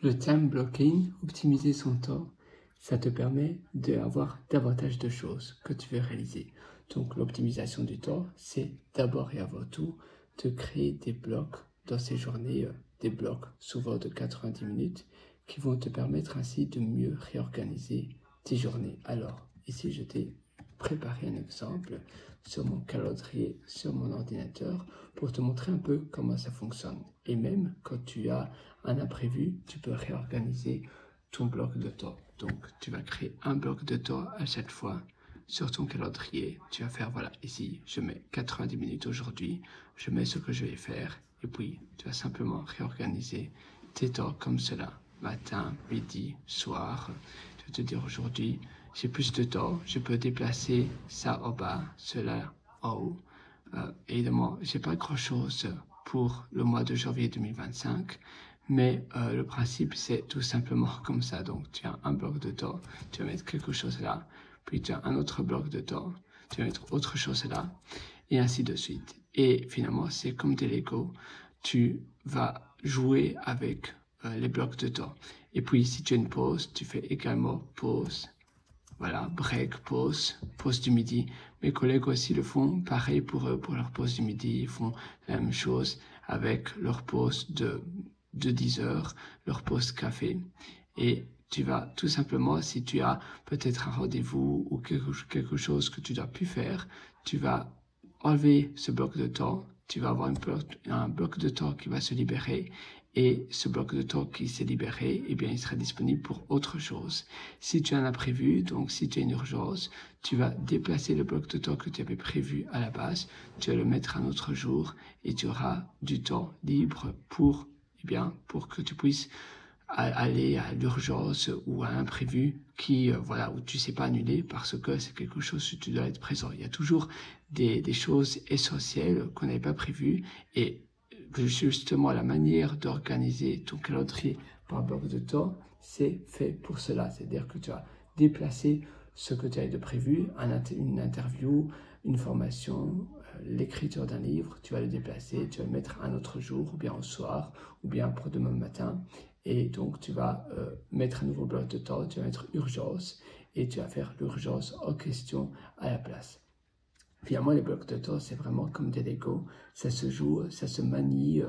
Le time blocking, optimiser son temps, ça te permet d'avoir davantage de choses que tu veux réaliser. Donc l'optimisation du temps, c'est d'abord et avant tout de créer des blocs dans ces journées, des blocs souvent de 90 minutes qui vont te permettre ainsi de mieux réorganiser tes journées. Alors, ici je t'ai préparé un exemple sur mon calendrier, sur mon ordinateur, pour te montrer un peu comment ça fonctionne. Et même quand tu as un imprévu, tu peux réorganiser ton bloc de temps. Donc, tu vas créer un bloc de temps à chaque fois sur ton calendrier. Tu vas faire, voilà, ici, je mets 90 minutes aujourd'hui, je mets ce que je vais faire, et puis tu vas simplement réorganiser tes temps comme cela. Matin, midi, soir. Tu vas te dire aujourd'hui, j'ai plus de temps, je peux déplacer ça en bas, cela en haut. Évidemment, j'ai pas grand-chose pour le mois de janvier 2025, mais le principe c'est tout simplement comme ça. Donc tu as un bloc de temps, tu vas mettre quelque chose là, puis tu as un autre bloc de temps, tu vas mettre autre chose là, et ainsi de suite. Et finalement, c'est comme des Lego, tu vas jouer avec les blocs de temps. Et puis si tu as une pause, tu fais également pause. Voilà, break, pause, pause du midi. Mes collègues aussi le font, pareil pour eux, pour leur pause du midi, ils font la même chose avec leur pause de 10 heures, leur pause café. Et tu vas tout simplement, si tu as peut-être un rendez-vous ou quelque chose que tu dois plus faire, tu vas enlever ce bloc de temps, tu vas avoir un bloc de temps qui va se libérer. Et ce bloc de temps qui s'est libéré, eh bien, il sera disponible pour autre chose. Si tu en as prévu, donc si tu as une urgence, tu vas déplacer le bloc de temps que tu avais prévu à la base, tu vas le mettre un autre jour et tu auras du temps libre pour, eh bien, pour que tu puisses aller à l'urgence ou à l'imprévu qui, voilà, où tu sais pas annuler parce que c'est quelque chose où tu dois être présent. Il y a toujours des choses essentielles qu'on n'avait pas prévues et justement la manière d'organiser ton calendrier par bloc de temps, c'est fait pour cela. C'est-à-dire que tu as déplacé ce que tu avais de prévu, une interview, une formation, l'écriture d'un livre, tu vas le déplacer, tu vas le mettre un autre jour, ou bien au soir, ou bien pour demain matin. Et donc tu vas mettre un nouveau bloc de temps, tu vas mettre urgence, et tu vas faire l'urgence en question à la place. Finalement, les blocs de temps, c'est vraiment comme des Lego. Ça se joue, ça se manie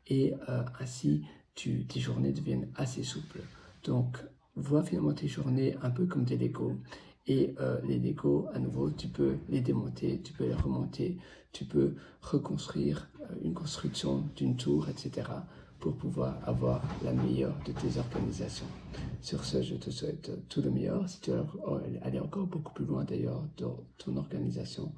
et ainsi, tes journées deviennent assez souples. Donc, vois finalement tes journées un peu comme des Lego. Et les Lego, à nouveau, tu peux les démonter, tu peux les remonter, tu peux reconstruire une construction d'une tour, etc. pour pouvoir avoir la meilleure de tes organisations. Sur ce, je te souhaite tout le meilleur. Si tu veux aller encore beaucoup plus loin d'ailleurs dans ton organisation,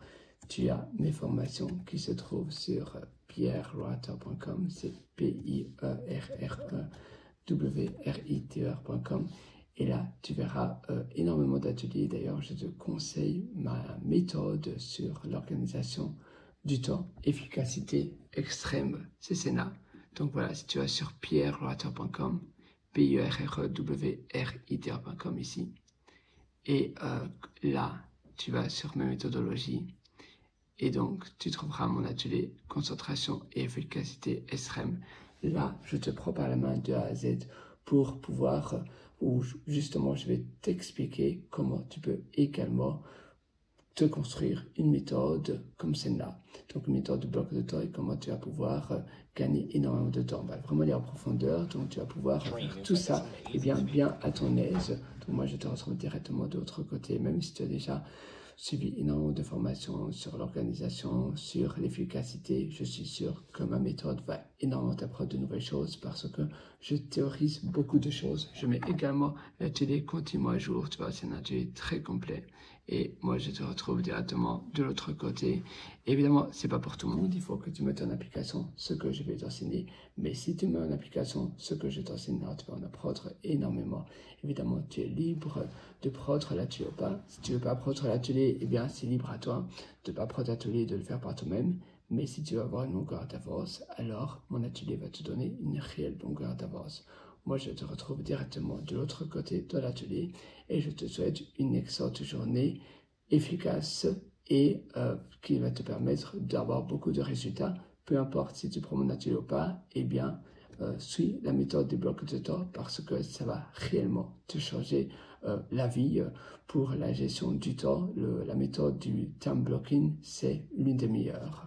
tu as mes formations qui se trouvent sur pierrewriter.com, c'est pierrewriter.com. Et là, tu verras énormément d'ateliers. D'ailleurs, je te conseille ma méthode sur l'organisation du temps, efficacité extrême, c'est Sénat. Donc voilà, si tu vas sur pierrewriter.com, pierrewriter.com ici, et là, tu vas sur mes méthodologies, et donc tu trouveras mon atelier concentration et efficacité extrême. Là, je te prends par la main de A à Z pour pouvoir, où justement je vais t'expliquer comment tu peux également te construire une méthode comme celle-là. Donc une méthode de bloc de temps et comment tu vas pouvoir gagner énormément de temps. Bah, vraiment aller en profondeur, donc tu vas pouvoir faire tout ça et bien à ton aise. Donc moi je te retrouve directement de l'autre côté, même si tu as déjà suivi énormément de formations sur l'organisation, sur l'efficacité. Je suis sûr que ma méthode va énormément t'apprendre de nouvelles choses parce que je théorise beaucoup de choses. Je mets également l'atelier continue à jour, tu vois, c'est un atelier très complet. Et moi, je te retrouve directement de l'autre côté. Évidemment, c'est pas pour tout le monde. Il faut que tu mettes en application ce que je vais t'enseigner. Mais si tu mets en application ce que je t'enseigne, tu vas en apprendre énormément. Évidemment, tu es libre de prendre l'atelier ou pas. Si tu veux pas prendre l'atelier, eh bien, c'est libre à toi de pas prendre l'atelier et de le faire par toi-même. Mais si tu veux avoir une longueur d'avance, alors mon atelier va te donner une réelle longueur d'avance. Moi, je te retrouve directement de l'autre côté de l'atelier et je te souhaite une excellente journée efficace et qui va te permettre d'avoir beaucoup de résultats. Peu importe si tu prends mon atelier ou pas, eh bien, suis la méthode des blocs de temps parce que ça va réellement te changer la vie pour la gestion du temps. La méthode du time blocking, c'est l'une des meilleures.